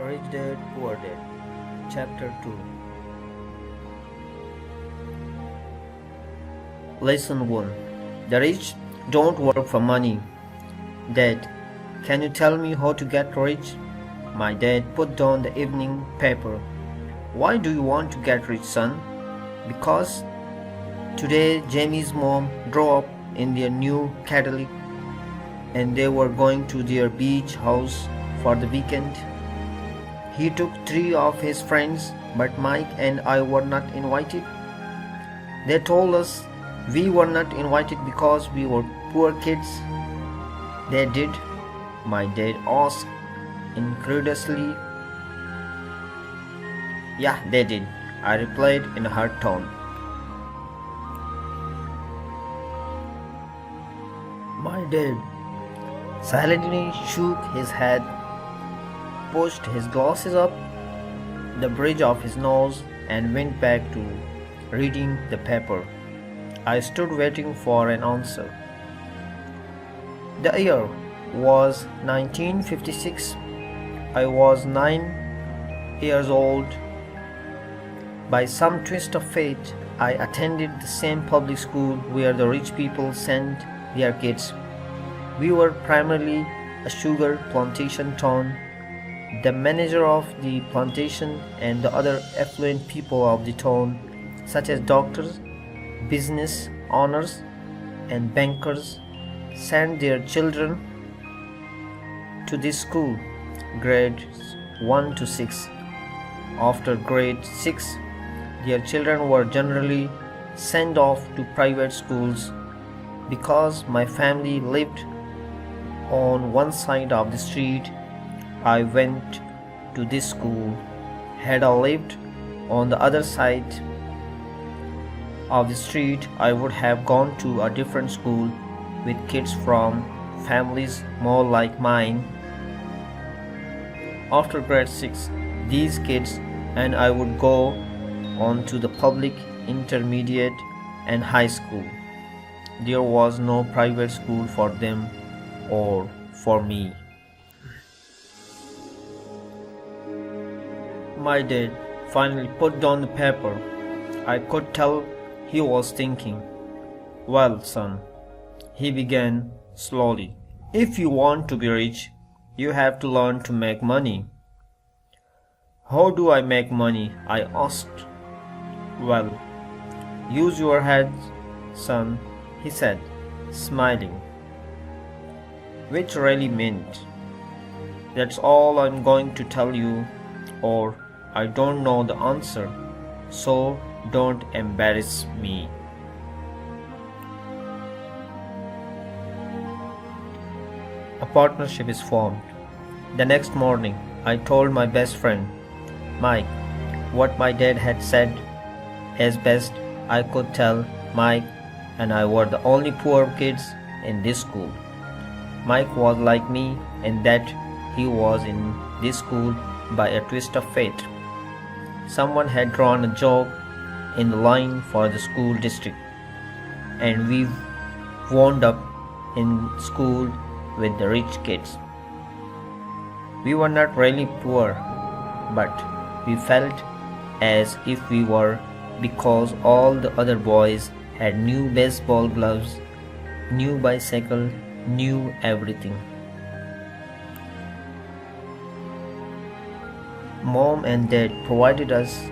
Rich Dad, Poor Dad, Chapter 2. Lesson 1. The rich don't work for money. Dad, can you tell me how to get rich? My dad put down the evening paper. Why do you want to get rich, son? Because today Jamie's mom drove up in their new Cadillac and they were going to their beach house for the weekend. He took 3 of his friends, but Mike and I were not invited. They told us we were not invited because we were poor kids. They did? My dad asked incredulously. Yeah, they did, I replied in a hard tone. My dad silently shook his head, pushed his glasses up the bridge of his nose, and went back to reading the paper. I stood waiting for an answer. The year was 1956. I was 9 years old. By some twist of fate, I attended the same public school where the rich people sent their kids. We were primarily a sugar plantation town. The manager of the plantation and the other affluent people of the town, such as doctors, business owners, and bankers, sent their children to this school, grades 1 to 6. After grade 6, their children were generally sent off to private schools. Because my family lived on one side of the street, I went to this school. Had I lived on the other side of the street, I would have gone to a different school with kids from families more like mine. After grade 6, these kids and I would go on to the public intermediate and high school. There was no private school for them or for me. My dad finally put down the paper. I could tell he was thinking. Well, son, he began slowly. If you want to be rich, you have to learn to make money. How do I make money? I asked. Well, use your head, son, he said, smiling. Which really meant, that's all I'm going to tell you, or I don't know the answer, so don't embarrass me. A partnership is formed. The next morning, I told my best friend, Mike, what my dad had said. As best I could tell, Mike and I were the only poor kids in this school. Mike was like me in that he was in this school by a twist of fate. Someone had drawn a joke in the line for the school district, and we wound up in school with the rich kids. We were not really poor, but we felt as if we were because all the other boys had new baseball gloves, new bicycle, new everything. Mom and dad provided us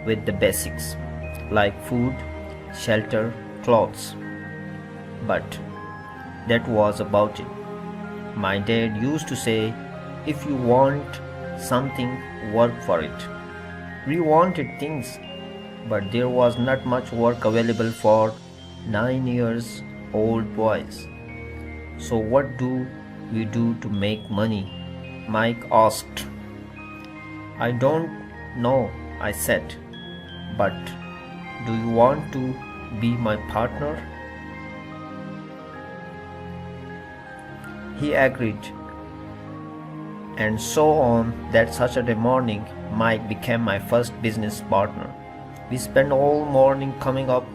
with the basics like food, shelter, clothes. But that was about it. My dad used to say, if you want something, work for it. We wanted things, but there was not much work available for 9 years old boys. So what do we do to make money? Mike asked. I don't know, I said, but do you want to be my partner? He agreed. And so on that Saturday morning, Mike became my first business partner. We spent all morning coming up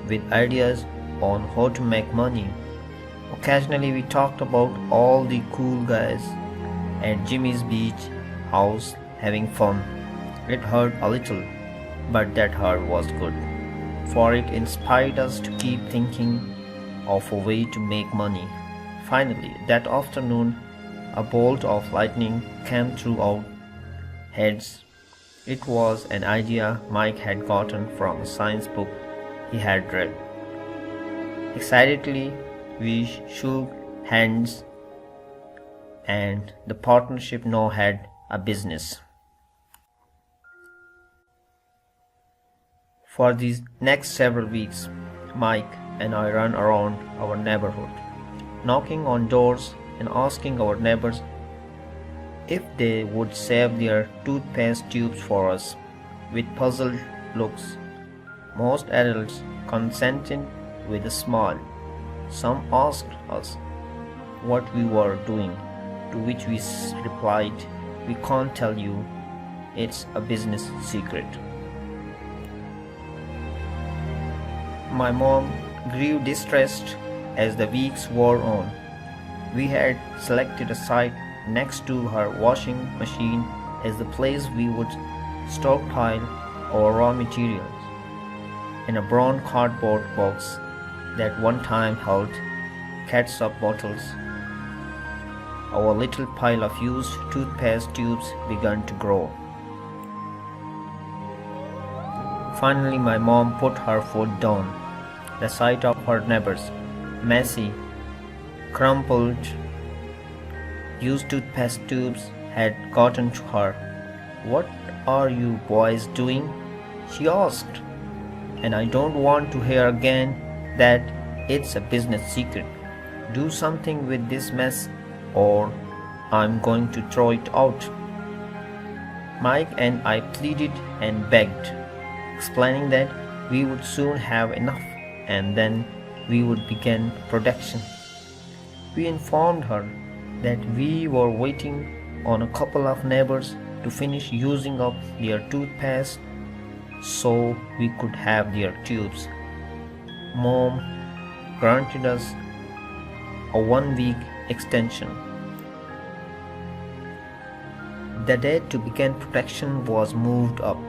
with ideas on how to make money. Occasionally we talked about all the cool guys at Jimmy's beach house having fun. It hurt a little, but that hurt was good, for it inspired us to keep thinking of a way to make money. Finally, that afternoon, a bolt of lightning came through our heads. It was an idea Mike had gotten from a science book he had read. Excitedly, we shook hands, and the partnership now had a business. For these next several weeks, Mike and I ran around our neighborhood, knocking on doors and asking our neighbors if they would save their toothpaste tubes for us. With puzzled looks, most adults consented with a smile. Some asked us what we were doing, to which we replied, "We can't tell you, it's a business secret." My mom grew distressed as the weeks wore on. We had selected a site next to her washing machine as the place we would stockpile our raw materials. In a brown cardboard box that one time held catsup bottles, our little pile of used toothpaste tubes began to grow. Finally, my mom put her foot down. The sight of her neighbors' messy, crumpled, used toothpaste tubes had gotten to her. "What are you boys doing?" she asked. "And I don't want to hear again that it's a business secret. Do something with this mess or I'm going to throw it out." Mike and I pleaded and begged, explaining that we would soon have enough and then we would begin production. We informed her that we were waiting on a couple of neighbors to finish using up their toothpaste so we could have their tubes. Mom granted us a 1-week extension. The date to begin production was moved up.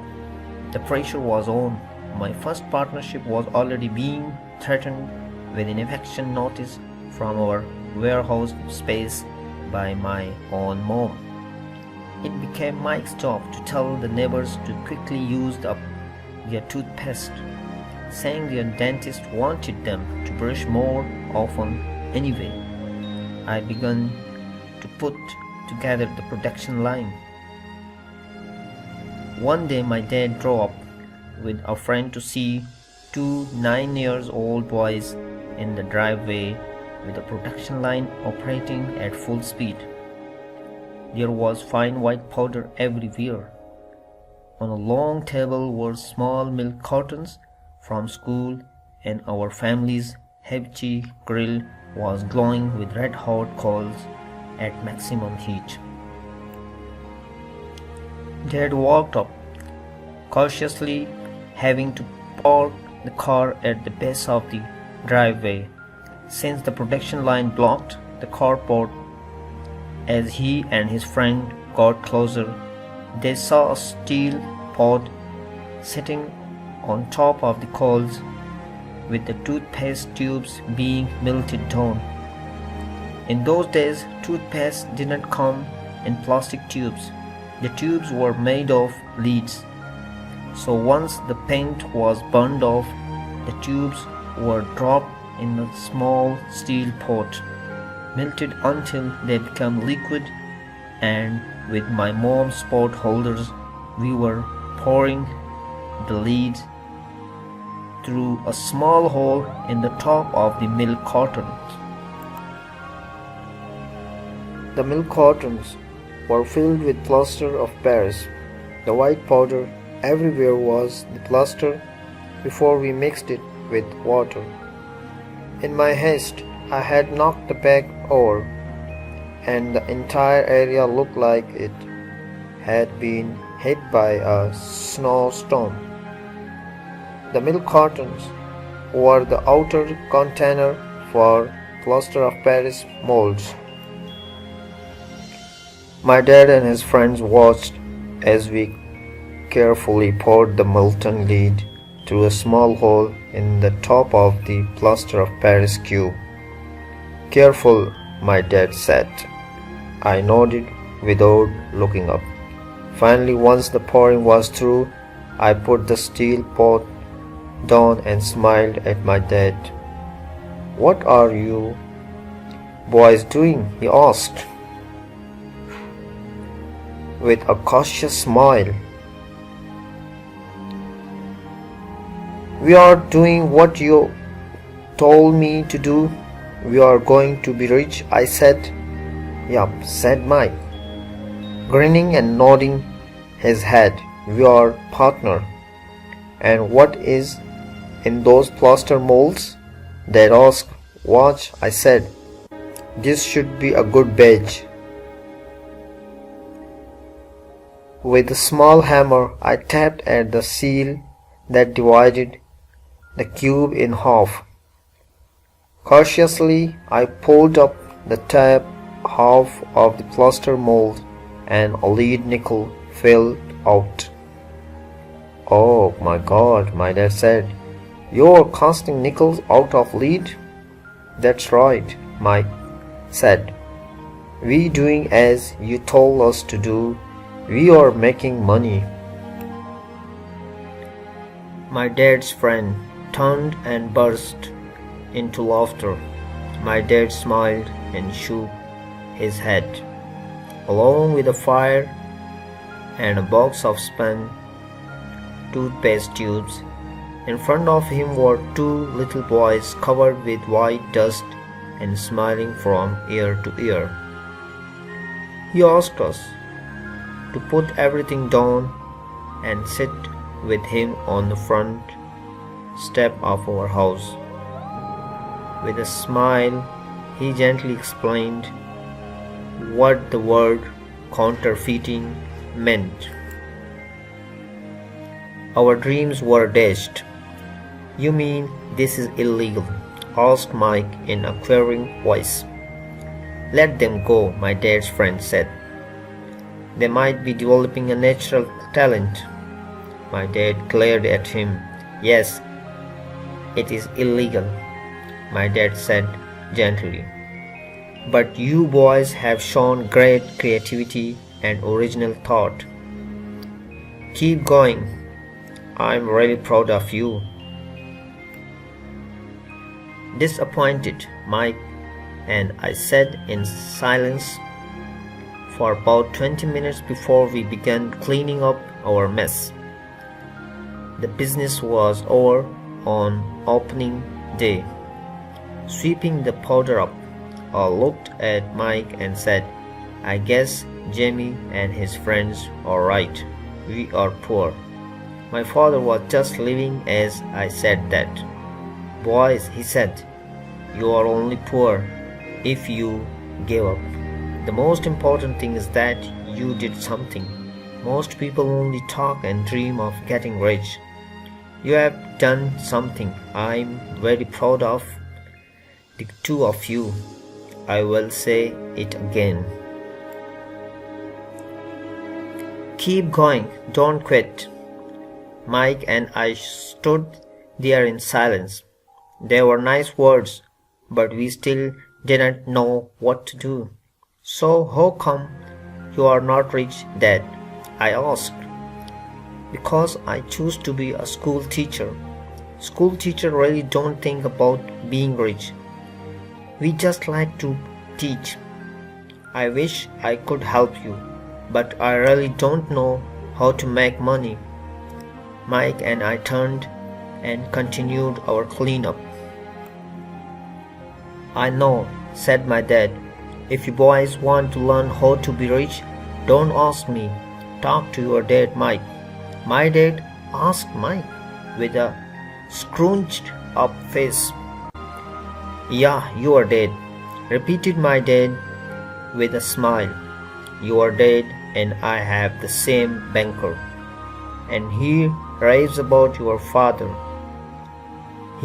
The pressure was on. My first partnership was already being threatened with an eviction notice from our warehouse space by my own mom. It became Mike's job to tell the neighbors to quickly use up their toothpaste, saying their dentist wanted them to brush more often anyway. I began to put together the production line. One day my dad drove up with a friend to see 2 9-year-old boys in the driveway with the production line operating at full speed. There was fine white powder everywhere. On a long table were small milk cartons from school, and our family's hibachi grill was glowing with red-hot coals at maximum heat. Dad walked up, cautiously, having to park the car at the base of the driveway, since the production line blocked the carport. As he and his friend got closer, they saw a steel pot sitting on top of the coals, with the toothpaste tubes being melted down. In those days, toothpaste didn't come in plastic tubes. The tubes were made of leads. So once the paint was burned off, the tubes were dropped in a small steel pot, melted until they became liquid, and with my mom's pot holders, we were pouring the leads through a small hole in the top of the milk cartons. The milk cartons were filled with plaster of Paris. The white powder everywhere was the plaster before we mixed it with water. In my haste, I had knocked the bag over, and the entire area looked like it had been hit by a snowstorm. The milk cartons were the outer container for plaster of Paris molds. My dad and his friends watched as we carefully poured the molten lead through a small hole in the top of the plaster of Paris cube. "Careful," my dad said. I nodded without looking up. Finally, once the pouring was through, I put the steel pot down and smiled at my dad. "What are you boys doing?" he asked, with a cautious smile. "We are doing what you told me to do. We are going to be rich," I said. "Yup," said Mike, grinning and nodding his head. "We are partner." "And what is in those plaster molds?" Dad asked. "Watch," I said. "This should be a good badge." With a small hammer, I tapped at the seal that divided the cube in half. Cautiously, I pulled up the top half of the plaster mold and a lead nickel fell out. "Oh my God," my dad said. "You're casting nickels out of lead?" "That's right," Mike said. "We doing as you told us to do. We are making money." My dad's friend turned and burst into laughter. My dad smiled and shook his head. Along with a fire and a box of spent toothpaste tubes, in front of him were two little boys covered with white dust and smiling from ear to ear. He asked us to put everything down and sit with him on the front step of our house. With a smile, he gently explained what the word counterfeiting meant. Our dreams were dashed. "You mean this is illegal?" asked Mike in a quavering voice. "Let them go," my dad's friend said. "They might be developing a natural talent." My dad glared at him. "Yes, it is illegal," my dad said gently. "But you boys have shown great creativity and original thought. Keep going. I'm really proud of you." Disappointed, Mike and I sat in silence for about 20 minutes before we began cleaning up our mess. The business was over on opening day. Sweeping the powder up, I looked at Mike and said, "I guess Jamie and his friends are right. We are poor." My father was just leaving as I said that. "Boys," he said, "you are only poor if you gave up. The most important thing is that you did something. Most people only talk and dream of getting rich. You have done something. I'm very proud of the two of you. I will say it again. Keep going. Don't quit." Mike and I stood there in silence. They were nice words, but we still didn't know what to do. "So how come you are not rich, Dad?" I asked. "Because I choose to be a school teacher. School teachers really don't think about being rich. We just like to teach. I wish I could help you, but I really don't know how to make money." Mike and I turned and continued our cleanup. "I know," said my dad. "If you boys want to learn how to be rich, don't ask me. Talk to your dad, Mike." My dad asked Mike with a scrunched up face. "Yeah, your dad," repeated my dad with a smile. "Your dad and I have the same banker, and he raves about your father.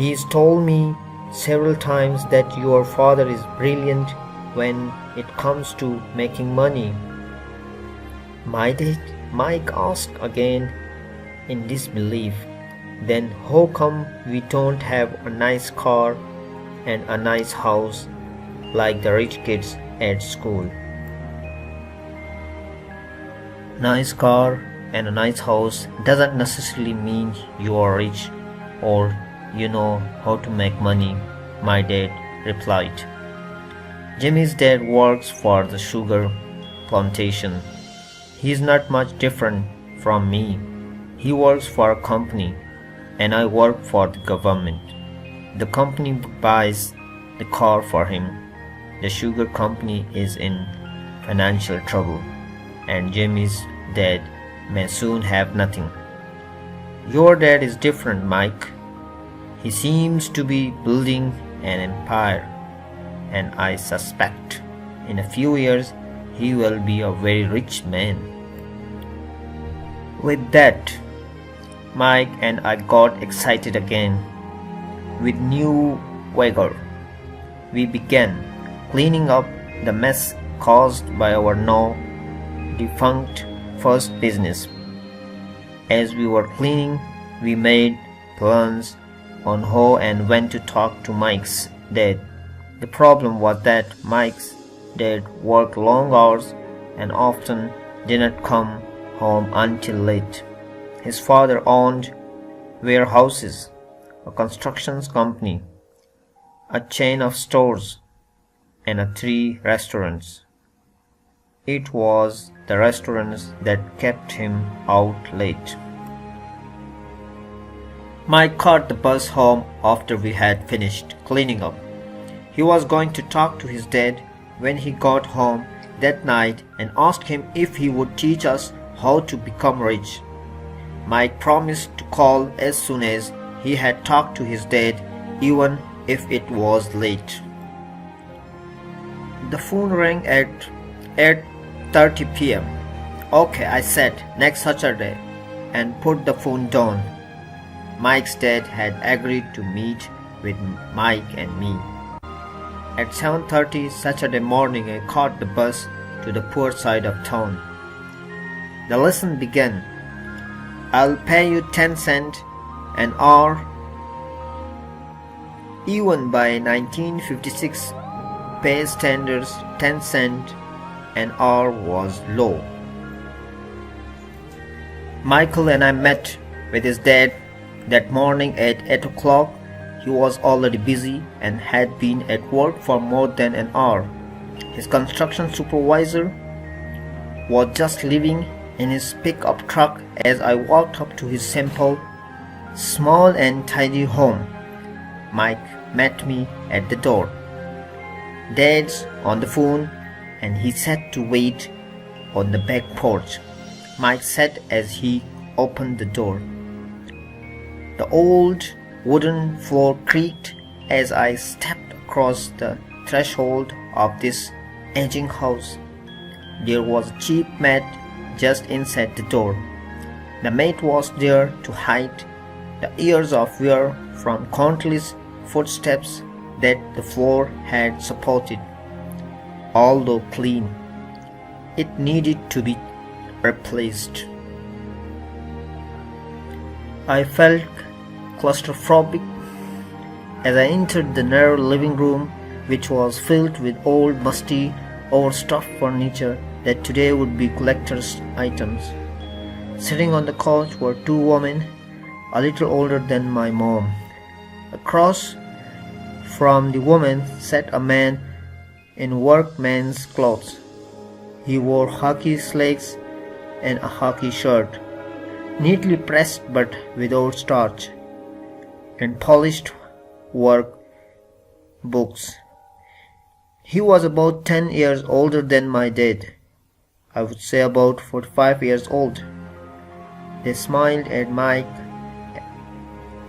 He's told me several times that your father is brilliant when it comes to making money." My dad? Mike asked again in disbelief. Then how come we don't have a nice car and a nice house like the rich kids at school? Nice car and a nice house doesn't necessarily mean you are rich or you know how to make money, my dad replied. Jimmy's dad works for the sugar plantation. He's not much different from me. He works for a company and I work for the government. The company buys the car for him. The sugar company is in financial trouble and Jimmy's dad may soon have nothing. Your dad is different, Mike. He seems to be building an empire, and I suspect in a few years he will be a very rich man. With that, Mike and I got excited again. With new vigor, we began cleaning up the mess caused by our now defunct first business. As we were cleaning, we made plans on how and when to talk to Mike's dad. The problem was that Mike's dad worked long hours and often did not come home until late. His father owned warehouses, a construction company, a chain of stores, and 3 restaurants. It was the restaurants that kept him out late. Mike caught the bus home after we had finished cleaning up. He was going to talk to his dad when he got home that night and asked him if he would teach us how to become rich. Mike promised to call as soon as he had talked to his dad, even if it was late. The phone rang at 8:30 p.m. Okay, I said, next Saturday, and put the phone down. Mike's dad had agreed to meet with Mike and me. At 7:30 Saturday morning, I caught the bus to the poor side of town. The lesson began. I'll pay you 10 cents an hour. Even by 1956 pay standards, 10 cents an hour was low. Michael and I met with his dad that morning at 8 o'clock. He was already busy and had been at work for more than an hour. His construction supervisor was just leaving in his pickup truck as I walked up to his simple, small and tidy home. Mike met me at the door. Dad's on the phone and he sat to wait on the back porch. Mike said as he opened the door. The old wooden floor creaked as I stepped across the threshold of this aging house. There was a cheap mat just inside the door. The mat was there to hide the years of wear from countless footsteps that the floor had supported. Although clean, it needed to be replaced. I felt claustrophobic as I entered the narrow living room, which was filled with old, musty, overstuffed furniture that today would be collector's items. Sitting on the couch were 2 women, a little older than my mom. Across from the woman sat a man in workman's clothes. He wore hockey slacks and a hockey shirt, neatly pressed but without starch, and polished work boots. He was about 10 years older than my dad. I would say about 45 years old. They smiled at Mike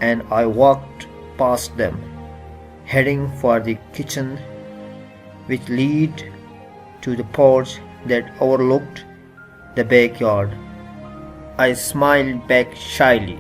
and I walked past them, heading for the kitchen which led to the porch that overlooked the backyard. I smiled back shyly.